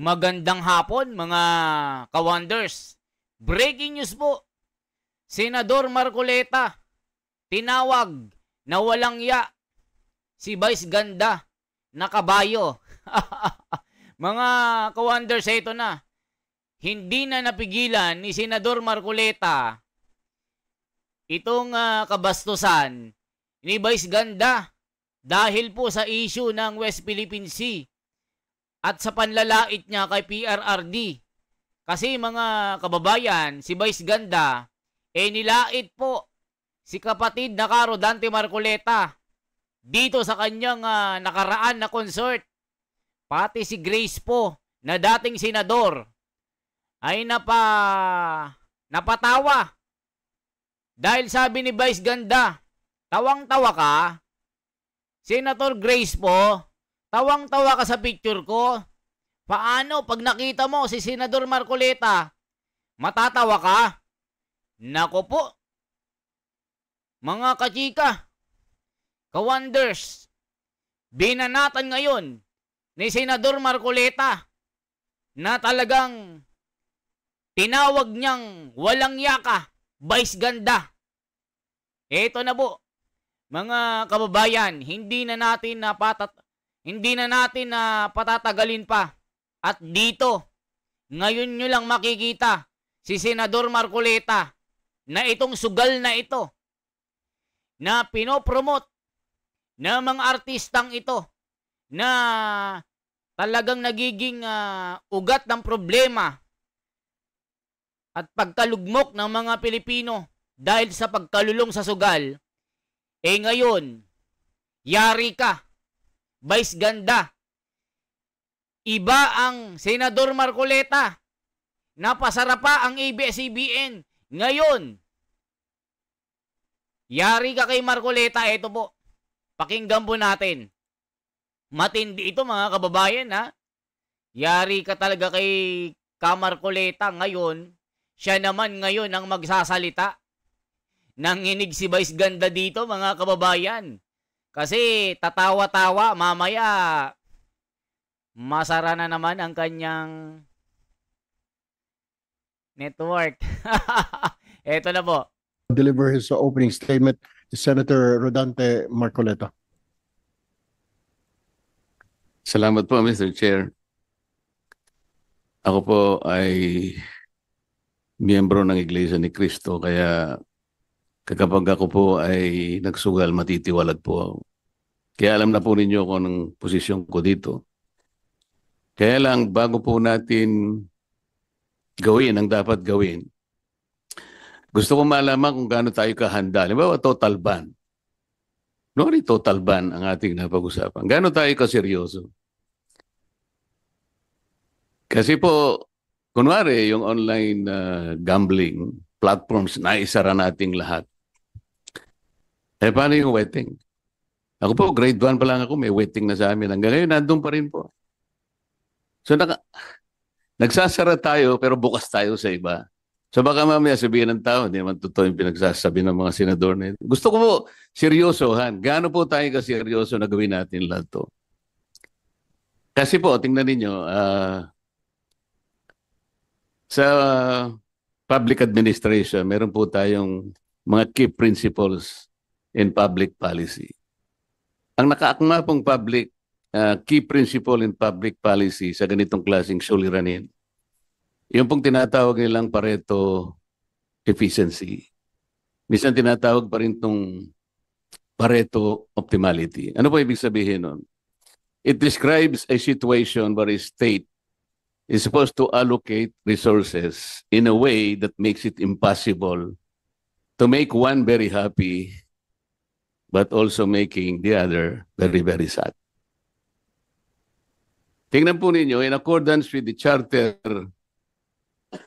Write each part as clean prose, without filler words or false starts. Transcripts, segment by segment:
Magandang hapon mga ka-wonders. Breaking news po. Senador Marcoleta tinawag na walang ya si Vice Ganda na kabayo. Mga ka-wonders, ito na. Hindi na napigilan ni Senador Marcoleta itong kabastusan ni Vice Ganda dahil po sa issue ng West Philippine Sea at sa panlalait niya kay PRRD. Kasi mga kababayan, si Vice Ganda, nilait po si kapatid na Caro Dante Marcoleta dito sa kanyang nakaraan na consort. Pati si Grace po, na dating senador, ay napatawa. Dahil sabi ni Vice Ganda, tawang-tawa ka? Senator Grace po, tawang-tawa ka sa picture ko. Paano pag nakita mo si Senador Marcoleta, matatawa ka? Nako po. Mga kachika, ka-wonders, binanatan ngayon ni Senador Marcoleta na talagang tinawag niyang walang yaka, Vice Ganda. Ito na po, mga kababayan, hindi na natin patatagalin pa. At dito, ngayon nyo lang makikita si Senador Marcoleta na itong sugal na ito na pinopromote na mga artistang ito na talagang nagiging ugat ng problema at pagkalugmok ng mga Pilipino dahil sa pagkalulong sa sugal. Ngayon, yari ka, Vice Ganda. Iba ang Senador Marcoleta. Napasara pa ang ABS-CBN. Ngayon, yari ka kay Marcoleta. Ito po, pakinggan po natin. Matindi ito mga kababayan ha. Yari ka talaga kay Marcoleta. Ngayon, siya naman ngayon ang magsasalita. Nanginig si Vice Ganda dito mga kababayan. Kasi tatawa-tawa, mamaya masara na naman ang kanyang network. Ito na po. Deliver his opening statement, Senator Rodante Marcoleta. Salamat po, Mr. Chair. Ako po ay miyembro ng Iglesia ni Cristo, kaya kapag ako po ay nagsugal, matitiwalag po ako. Kaya alam na po ninyo kung anong posisyon ko dito. Kaya lang, bago po natin gawin ang dapat gawin, gusto ko malaman kung gaano tayo kahanda. Halimbawa, total ban. Noon total ban ang ating napag-usapan. Gaano tayo kaseryoso? Kasi po, kunwari, yung online gambling platforms, naisara nating lahat. Paano yung wetting? Ako po, grade 1 pa lang ako, may wetting na sa amin. Hanggang ngayon, nandun pa rin po. So, nagsasara tayo, pero bukas tayo sa iba. So, baka mamaya sabihin ng tao, hindi naman totoo yung pinagsasabi ng mga senador na ito. Gusto ko po, seryosohan. Gaano po tayo kaseryoso na gawin natin lahat to? Kasi po, tingnan ninyo, sa public administration, meron po tayong mga key principles in public policy. Ang nakaakma pong key principle in public policy sa ganitong klaseng suliranin, yung pong tinatawag nilang Pareto efficiency. Minsan tinatawag pa rin itong Pareto optimality. Ano po ibig sabihin nun? It describes a situation where a state is supposed to allocate resources in a way that makes it impossible to make one very happy, but also making the other very, very sad. Tingnan po ninyo, in accordance with the charter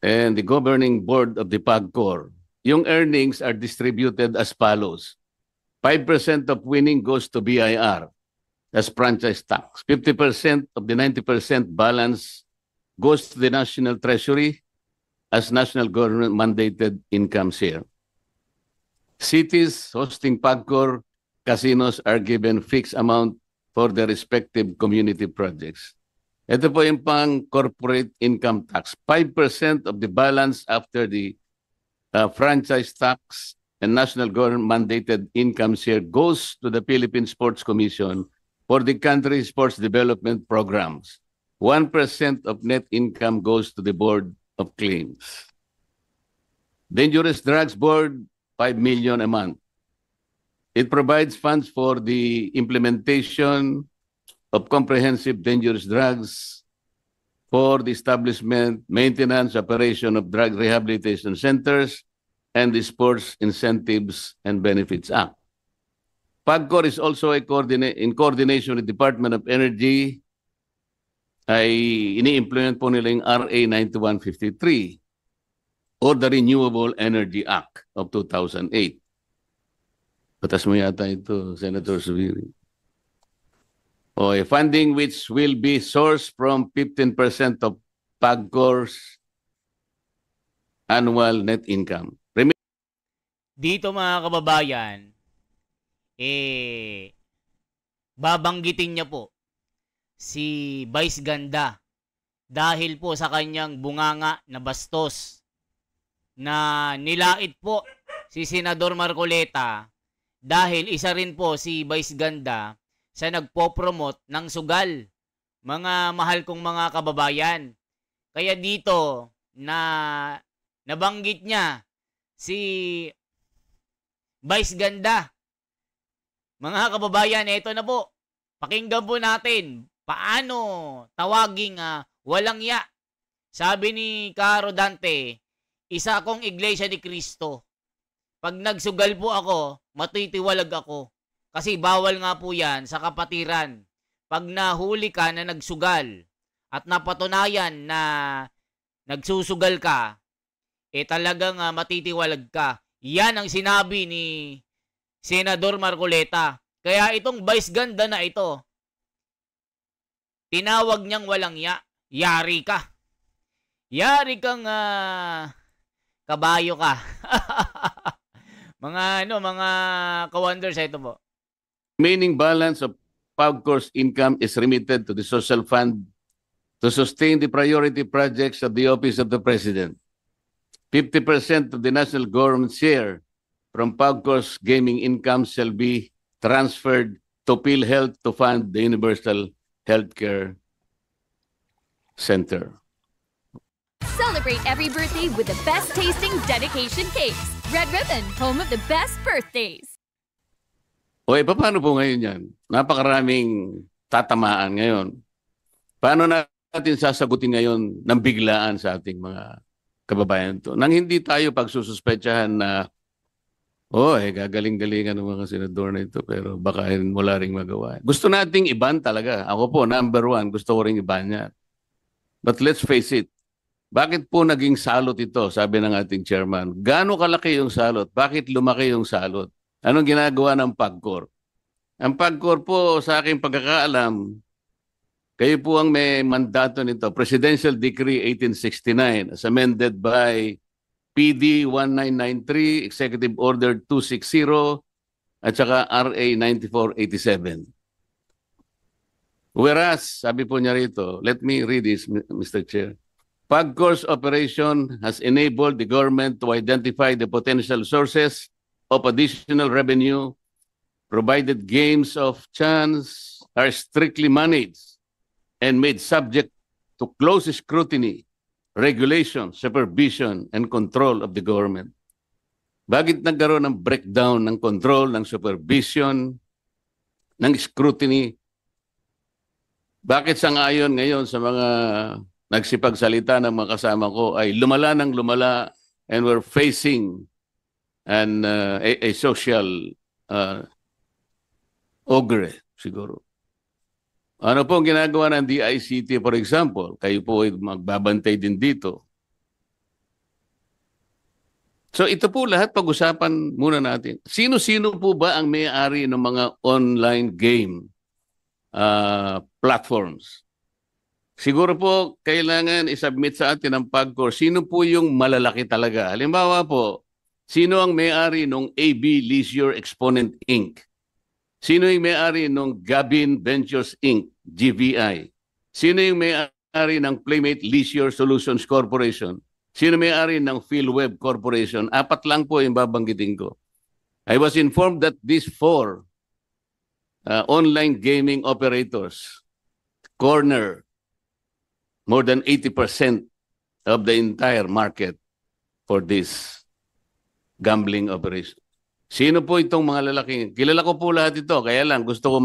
and the governing board of the PAGCOR, yung earnings are distributed as follows. 5% of winning goes to BIR, as franchise tax. 50% of the 90% balance goes to the National Treasury as national government mandated income share. Cities hosting PAGCOR casinos are given fixed amount for their respective community projects. Ito po yung pang corporate income tax. 5% of the balance after the franchise tax and national government mandated income share goes to the Philippine Sports Commission for the country's sports development programs. 1% of net income goes to the Board of Claims. Dangerous Drugs Board, 5 million a month. It provides funds for the implementation of comprehensive dangerous drugs, for the establishment, maintenance, operation of drug rehabilitation centers, and the Sports Incentives and Benefits Act. PAGCOR is also in coordination with the Department of Energy, ay ini-implement po nila yung RA 9153 or the Renewable Energy Act of 2008. Batas mo yata ito, Senator Zubiri. Funding which will be sourced from 15% of PAGCOR's annual net income. Dito mga kababayan, babanggitin niya po si Vice Ganda dahil po sa kanyang bunganga na bastos na nilait po si Senador Marcoleta dahil isa rin po si Vice Ganda sa nagpo-promote ng sugal, mga mahal kong mga kababayan. Kaya dito na nabanggit niya si Vice Ganda. Mga kababayan, ito na po. Pakinggan po natin paano tawaging walang ya. Sabi ni Caro Dante, isa akong Iglesia ni Cristo. Pag nagsugal po ako, matitiwalag ako. Kasi bawal nga po yan sa kapatiran. Pag nahuli ka na nagsugal at napatunayan na nagsusugal ka, talagang matitiwalag ka. Yan ang sinabi ni Senador Marcoleta. Kaya itong Vice Ganda na ito, tinawag niyang walang ya. Yari ka. Yari kang kabayo ka. mga ka-wonders, ito po. Remaining balance of PAGCOR's income is remitted to the social fund to sustain the priority projects of the Office of the President. 50% of the national government share from PAGCOR's gaming income shall be transferred to PhilHealth to fund the Universal Healthcare Center. Celebrate every birthday with the best tasting dedication cakes. Red Ribbon, home of the best birthdays. Paano po ngayon yan? Napakaraming tatamaan ngayon. Paano natin sasagutin ngayon ng biglaan sa ating mga kababayan to? Nang hindi tayo pagsususpetsahan na, gagaling-galingan ng mga senador na ito, pero baka wala ring magawa. Gusto nating iban talaga. Ako po, number one, gusto ko ring iban yan. But let's face it, bakit po naging salot ito, sabi ng ating chairman? Gaano kalaki yung salot? Bakit lumaki yung salot? Anong ginagawa ng PAGCOR? Ang PAGCOR po, sa aking pagkakaalam, kayo po ang may mandato nito, Presidential Decree 1869 as amended by PD 1993, Executive Order 260, at saka RA 9487. Whereas, sabi po niya rito, let me read this, Mr. Chair. PAGCOR's operation has enabled the government to identify the potential sources of additional revenue, provided games of chance are strictly managed and made subject to close scrutiny, regulation, supervision, and control of the government. Bakit nagkaroon ng breakdown ng control, ng supervision, ng scrutiny? Bakit sangayon ngayon sa mga nagsipagsalita ng mga kasama ko ay lumala ng lumala and we're facing a social ogre siguro. Ano po ang ginagawa ng DICT, for example? Kayo po ay magbabantay din dito. So ito po lahat pag-usapan muna natin. Sino-sino po ba ang may-ari ng mga online game platforms? Siguro po kailangan isubmit sa atin ng PAGCOR sino po yung malalaki talaga. Halimbawa po, sino ang may-ari ng AB Leisure Exponent Inc.? Sino yung may-ari ng Gabin Ventures Inc., GVI? Sino yung may-ari ng Playmate Leisure Solutions Corporation? Sino may-ari ng PhilWeb Corporation? 4 lang po yung babanggitin ko. I was informed that these 4 online gaming operators corner more than 80% of the entire market for this gambling operation. Sino po itong mga lalaking? Kilala ko po lahat ito, kaya lang gusto ko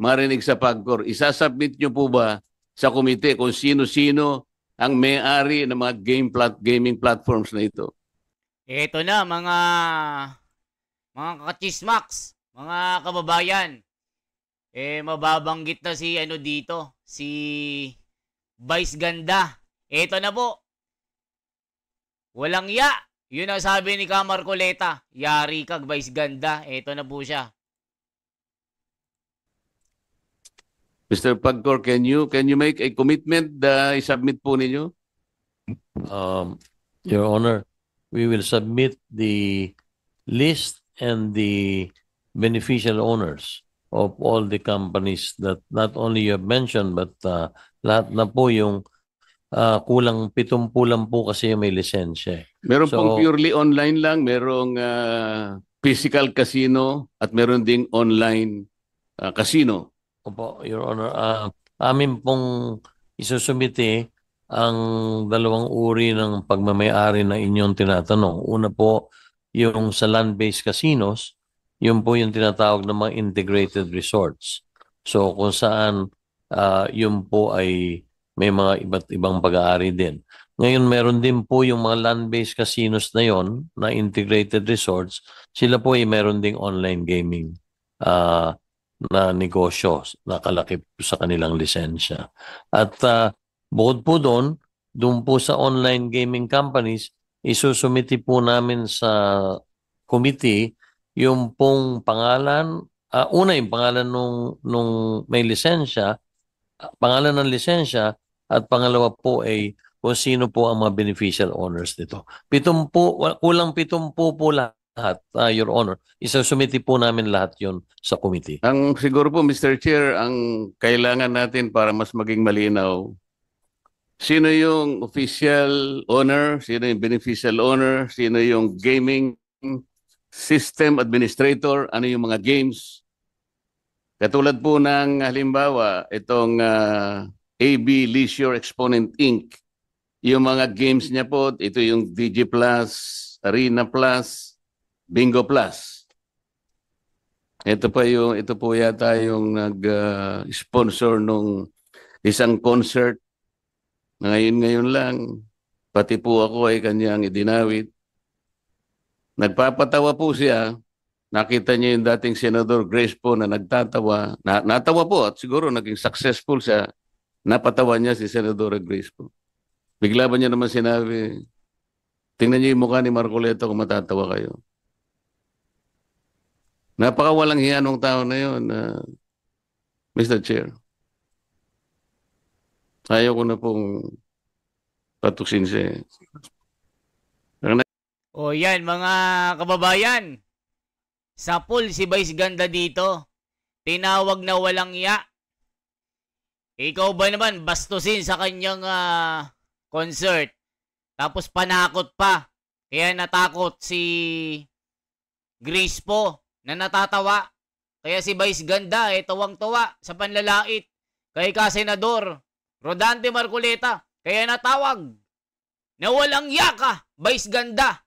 marinig sa PAGCOR. Isasubmit nyo po ba sa komite kung sino-sino ang may-ari ng mga gaming platforms na ito? Ito na mga kachismaks, mga kababayan. Mababanggit na si dito, si Vice Ganda. Ito na po. Walang ya. Yun ang sabi ni Ka Marcoleta. Yari kag Vice Ganda. Ito na po siya. Mr. PAGCOR, can you make a commitment na i-submit po ninyo? Your Honor, we will submit the list and the beneficial owners of all the companies that not only you have mentioned, but lahat na po yung kulang 70 lang po kasi yung may lisensya. Meron pong purely online lang, merong physical casino at meron ding online casino. Opo, Your Honor. Amin pong isusumite ang 2 uri ng pagmamayari na inyong tinatanong. Una po, yung sa land-based casinos, yun po yung tinatawag ng mga integrated resorts. So kung saan yun po ay may mga iba't ibang pag-aari din. Ngayon meron din po yung mga land-based casinos na yon na integrated resorts. Sila po ay meron ding online gaming na negosyo na kalakip sa kanilang lisensya. At bukod po doon po sa online gaming companies, isusumiti po namin sa committee yung pong pangalan, una yung pangalan nung may lisensya, pangalan ng lisensya, at pangalawa po ay kung sino po ang mga beneficial owners nito. Kulang 70 po lahat, Your Honor. Isusumiti po namin lahat yon sa committee. Ang siguro po, Mr. Chair, ang kailangan natin para mas maging malinaw, sino yung official owner, sino yung beneficial owner, sino yung gaming system administrator, ano yung mga games. Katulad po ng halimbawa, itong AB Leisure Exponent Inc. Yung mga games niya po, ito yung DG Plus, Arena Plus, Bingo Plus. Ito po yata yung nag-sponsor nung isang concert. Ngayon lang, pati po ako ay kanyang idinawit. Nagpapatawa po siya. Nakita niya yung dating Senador Grace po na nagtatawa. Natawa po at siguro naging successful siya. Napatawa niya si Senador Grace po. Bigla ba niya naman sinabi, tingnan niyo yung mukha ni Marcoleta kung matatawa kayo. Napakawalang hiya nung tao na yun, Mr. Chair. Ayaw ko na pong patuksin siya. O yan, mga kababayan. Sa pool si Vice Ganda dito. Tinawag na walang ya. Ikaw ba naman bastusin sa kanyang concert? Tapos panakot pa. Kaya natakot si Grace po na natatawa. Kaya si Vice Ganda tawang-tawa sa panlalait kay Senador Rodante Marcoleta. Kaya natawag na walang ya ka, Vice Ganda.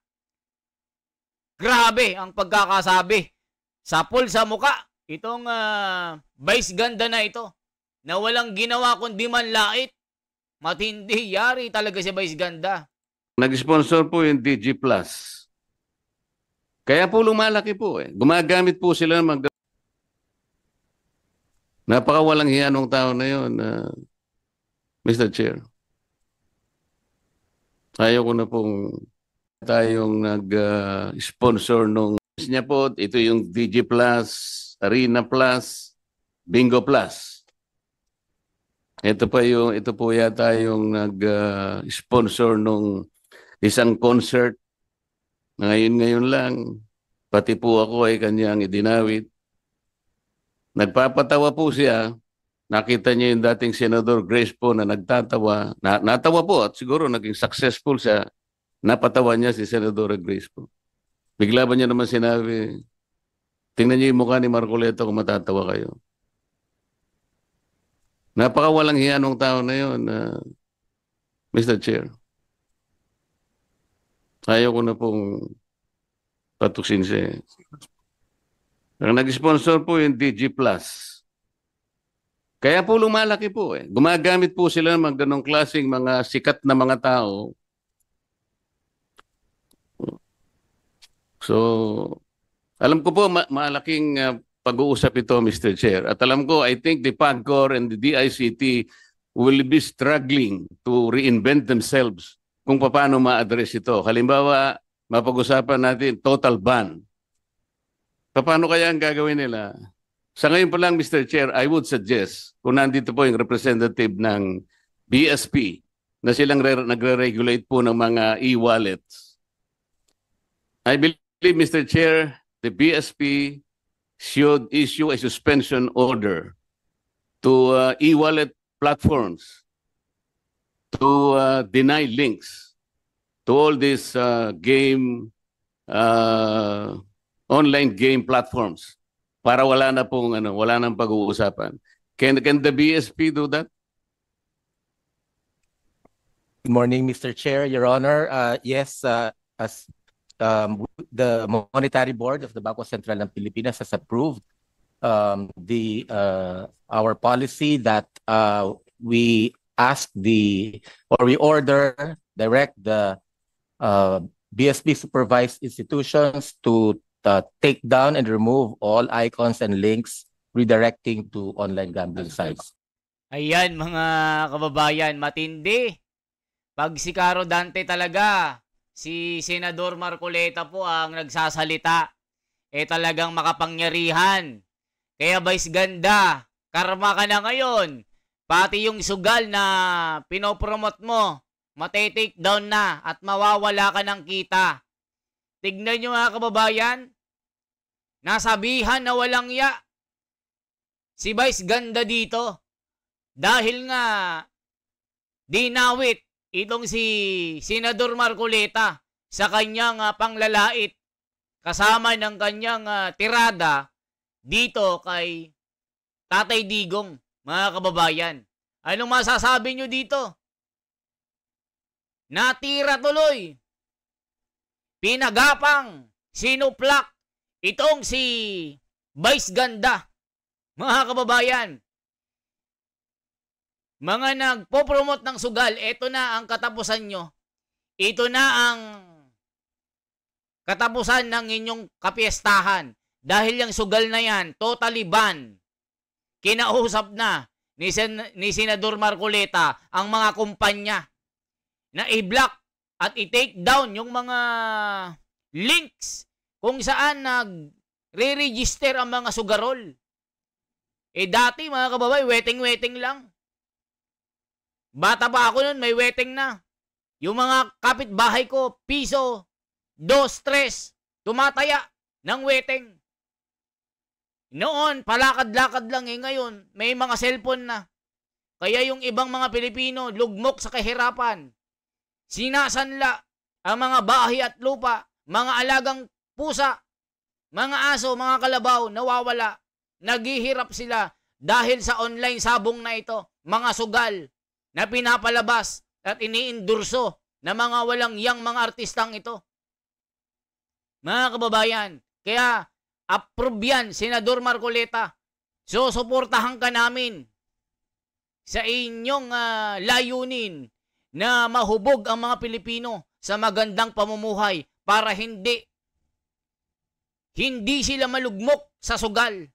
Grabe ang pagkakasabi. Sapol sa muka. Itong Vice Ganda na ito. Na walang ginawa kundi manlait. Matindi. Yari talaga si Vice Ganda. Nag-sponsor po yung DG Plus. Kaya po lumalaki po eh. Gumagamit po sila ng napakawalang hiya nung tao na yun, Mr. Chair. Ayaw ko na pong tayong nag-sponsor nung niya po. Ito yung DG Plus, Arena Plus, Bingo Plus. Ito po yata yung nag-sponsor nung isang concert. Ngayon lang, pati po ako ay kanyang idinawit. Nagpapatawa po siya. nakita niya yung dating Senador Grace po na nagtatawa. Natawa po at siguro naging successful siya. Napatawa niya si Senador Grace po. Bigla ba niya naman sinabi, tingnan niyo yung mukha ni Marcoleta kung matatawa kayo. Napakawalang hiya nung tao na yun, Mr. Chair. Ayaw ko na pong patuksin siya. Ang nag-sponsor po yung DG Plus. Kaya po lumalaki po eh. Gumagamit po sila ng mga ganong klaseng mga sikat na mga tao. So, alam ko po malaking pag-uusap ito, Mr. Chair. At alam ko, I think the PAGCOR and the DICT will be struggling to reinvent themselves kung paano ma-address ito. Halimbawa, mapag-usapan natin total ban. Paano kaya ang gagawin nila? Sa ngayon pa lang, Mr. Chair, I would suggest, kung nandito po yung representative ng BSP, na silang nagre-regulate po ng mga e-wallets. I believe, Mr. Chair, the BSP should issue a suspension order to e-wallet platforms to deny links to all these online game platforms para wala na pong wala nang pag-uusapan. Can the BSP do that? Good morning, Mr. Chair, Your Honor. Yes, as the Monetary Board of the Bangko Sentral ng Pilipinas has approved our policy that we direct the BSP supervised institutions to take down and remove all icons and links redirecting to online gambling sites. Ayan mga kababayan, matindi. Pag si Caro Dante talaga, si Senador Marcoleta po ang nagsasalita, talagang makapangyarihan. Kaya Vice Ganda, karma ka na ngayon. Pati yung sugal na pinopromote mo, mate-take down na at mawawala ka ng kita. Tignan nyo mga kababayan, nasabihan na walang ya si Vice Ganda dito dahil nga dinawit itong si Senador Marcoleta sa kanyang panglalait kasama ng kanyang tirada dito kay Tatay Digong, mga kababayan. Anong masasabi nyo dito? Natira tuloy. Pinagapang, sinuplak itong si Vice Ganda, mga kababayan. Mga nagpo-promote ng sugal, ito na ang katapusan nyo. Ito na ang katapusan ng inyong kapiestahan. Dahil yung sugal na yan, totally ban. Kinausap na ni Senador Marcoleta ang mga kumpanya na i-block at i-take down yung mga links kung saan nag-re-register ang mga sugarol. Dati mga kababay, waiting lang. Bata pa ako nun, may waiting na. Yung mga kapitbahay ko, piso, 2, 3, tumataya ng waiting. Noon, palakad-lakad lang ngayon, may mga cellphone na. Kaya yung ibang mga Pilipino, lugmok sa kahirapan. Sinasanla ang mga bahay at lupa, mga alagang pusa, mga aso, mga kalabaw, nawawala. Naghihirap sila dahil sa online sabong na ito, mga sugal na pinapalabas at iniindurso na mga walang yang mga artistang ito. Mga kababayan, kaya approve yan, Senador Marcoleta. So, suportahan ka namin sa inyong layunin na mahubog ang mga Pilipino sa magandang pamumuhay para hindi sila malugmok sa sugal.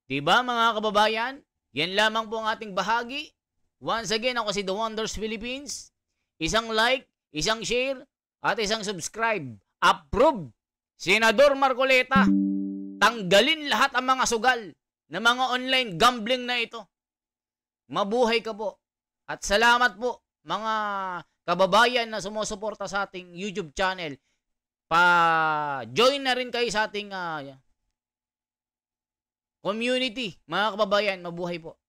Diba mga kababayan? Yan lamang po ang ating bahagi. Once again, ako si The Wonders Philippines. Isang like, isang share, at isang subscribe. Approve! Senador Marcoleta, tanggalin lahat ang mga sugal na mga online gambling na ito. Mabuhay ka po. At salamat po mga kababayan na sumusuporta sa ating YouTube channel. Pa-join na rin kayo sa ating community, mga kababayan, mabuhay po.